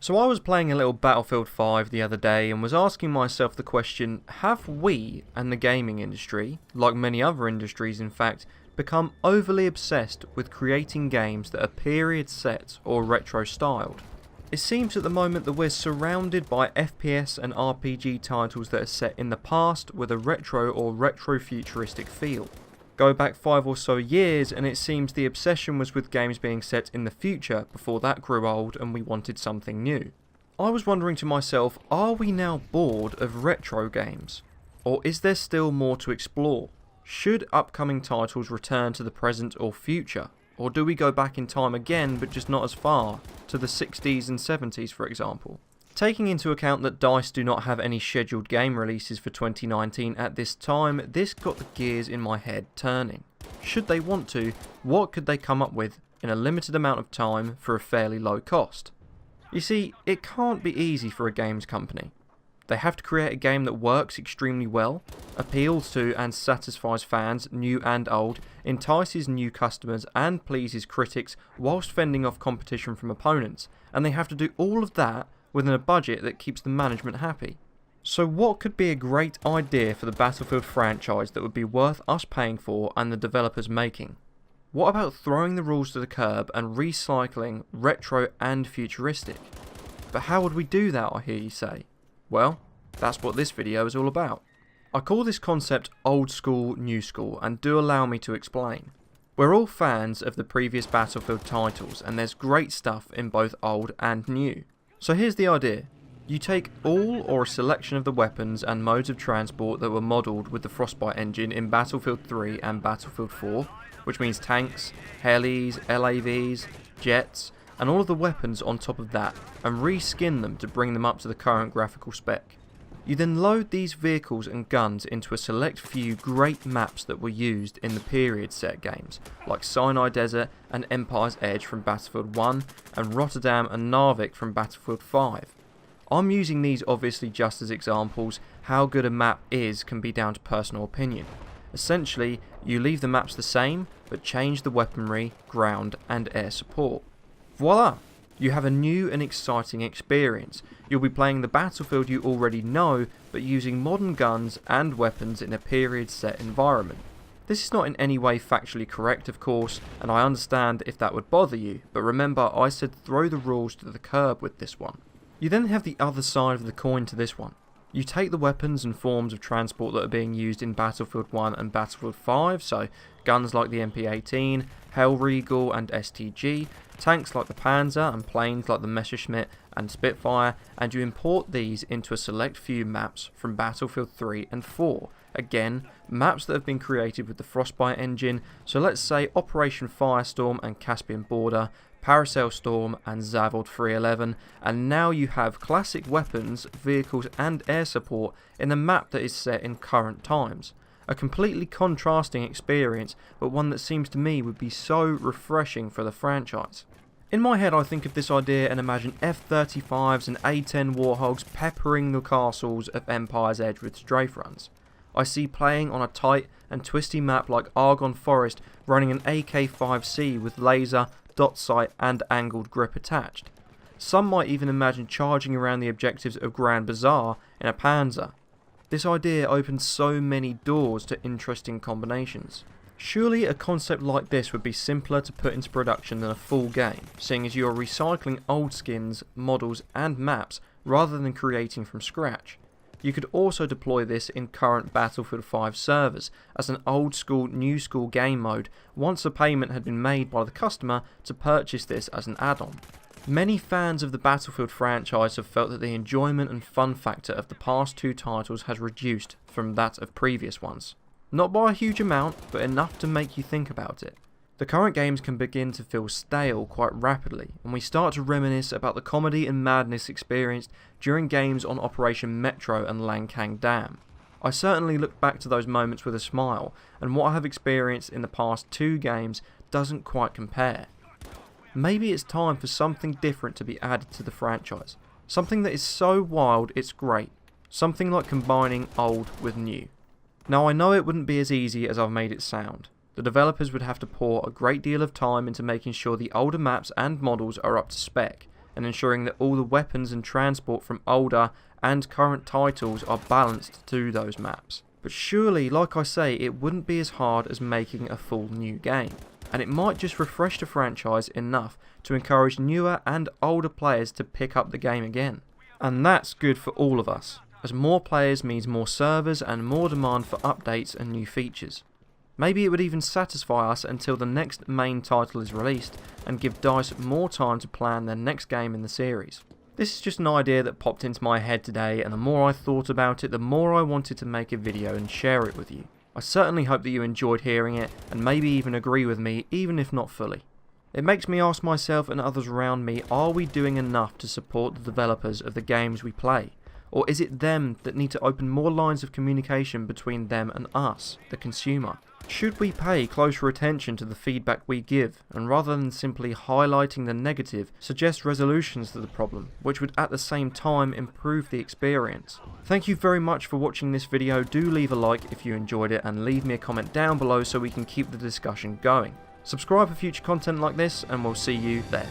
So I was playing a little Battlefield 5 the other day and was asking myself the question, have we and the gaming industry, like many other industries in fact, become overly obsessed with creating games that are period set or retro styled? It seems at the moment that we're surrounded by FPS and RPG titles that are set in the past with a retro or retro-futuristic feel. Go back 5 or so years and it seems the obsession was with games being set in the future before that grew old and we wanted something new. I was wondering to myself, are we now bored of retro games? Or is there still more to explore? Should upcoming titles return to the present or future? Or do we go back in time again but just not as far, to the 60s and 70s for example? Taking into account that DICE do not have any scheduled game releases for 2019 at this time, this got the gears in my head turning. Should they want to, what could they come up with in a limited amount of time for a fairly low cost? You see, it can't be easy for a games company. They have to create a game that works extremely well, appeals to and satisfies fans, new and old, entices new customers and pleases critics whilst fending off competition from opponents, and they have to do all of that within a budget that keeps the management happy. So what could be a great idea for the Battlefield franchise that would be worth us paying for and the developers making? What about throwing the rules to the curb and recycling retro and futuristic? But how would we do that, I hear you say? Well, that's what this video is all about. I call this concept old school, new school, and do allow me to explain. We're all fans of the previous Battlefield titles and there's great stuff in both old and new. So here's the idea. You take all or a selection of the weapons and modes of transport that were modelled with the Frostbite engine in Battlefield 3 and Battlefield 4, which means tanks, helis, LAVs, jets, and all of the weapons on top of that, and reskin them to bring them up to the current graphical spec. You then load these vehicles and guns into a select few great maps that were used in the period set games, like Sinai Desert and Empire's Edge from Battlefield 1, and Rotterdam and Narvik from Battlefield 5. I'm using these obviously just as examples. How good a map is can be down to personal opinion. Essentially, you leave the maps the same, but change the weaponry, ground and air support. Voila! You have a new and exciting experience. You'll be playing the Battlefield you already know, but using modern guns and weapons in a period set environment. This is not in any way factually correct, of course, and I understand if that would bother you, but remember I said throw the rules to the curb with this one. You then have the other side of the coin to this one. You take the weapons and forms of transport that are being used in Battlefield 1 and Battlefield 5, so guns like the MP18, Hellriegel and STG, tanks like the Panzer and planes like the Messerschmitt and Spitfire, and you import these into a select few maps from Battlefield 3 and 4. Again, maps that have been created with the Frostbite engine, so let's say Operation Firestorm and Caspian Border, Paracel Storm and Zavod 311, and now you have classic weapons, vehicles and air support in a map that is set in current times. A completely contrasting experience, but one that seems to me would be so refreshing for the franchise. In my head I think of this idea and imagine F-35s and A-10 Warthogs peppering the castles of Empire's Edge with strafe runs. I see playing on a tight and twisty map like Argonne Forest running an AK-5C with laser, dot sight and angled grip attached. Some might even imagine charging around the objectives of Grand Bazaar in a Panzer. This idea opens so many doors to interesting combinations. Surely a concept like this would be simpler to put into production than a full game, seeing as you are recycling old skins, models and maps rather than creating from scratch. You could also deploy this in current Battlefield 5 servers as an old school, new school game mode once a payment had been made by the customer to purchase this as an add-on. Many fans of the Battlefield franchise have felt that the enjoyment and fun factor of the past two titles has reduced from that of previous ones. Not by a huge amount, but enough to make you think about it. The current games can begin to feel stale quite rapidly, and we start to reminisce about the comedy and madness experienced during games on Operation Metro and Langkang Dam. I certainly look back to those moments with a smile, and what I have experienced in the past two games doesn't quite compare. Maybe it's time for something different to be added to the franchise. Something that is so wild it's great. Something like combining old with new. Now I know it wouldn't be as easy as I've made it sound. The developers would have to pour a great deal of time into making sure the older maps and models are up to spec, and ensuring that all the weapons and transport from older and current titles are balanced to those maps. But surely, like I say, it wouldn't be as hard as making a full new game, and it might just refresh the franchise enough to encourage newer and older players to pick up the game again. And that's good for all of us, as more players means more servers and more demand for updates and new features. Maybe it would even satisfy us until the next main title is released and give DICE more time to plan their next game in the series. This is just an idea that popped into my head today, and the more I thought about it, the more I wanted to make a video and share it with you. I certainly hope that you enjoyed hearing it and maybe even agree with me, even if not fully. It makes me ask myself and others around me, are we doing enough to support the developers of the games we play? Or is it them that need to open more lines of communication between them and us, the consumer? Should we pay closer attention to the feedback we give, and rather than simply highlighting the negative, suggest resolutions to the problem, which would at the same time improve the experience? Thank you very much for watching this video. Do leave a like if you enjoyed it, and leave me a comment down below so we can keep the discussion going. Subscribe for future content like this, and we'll see you there.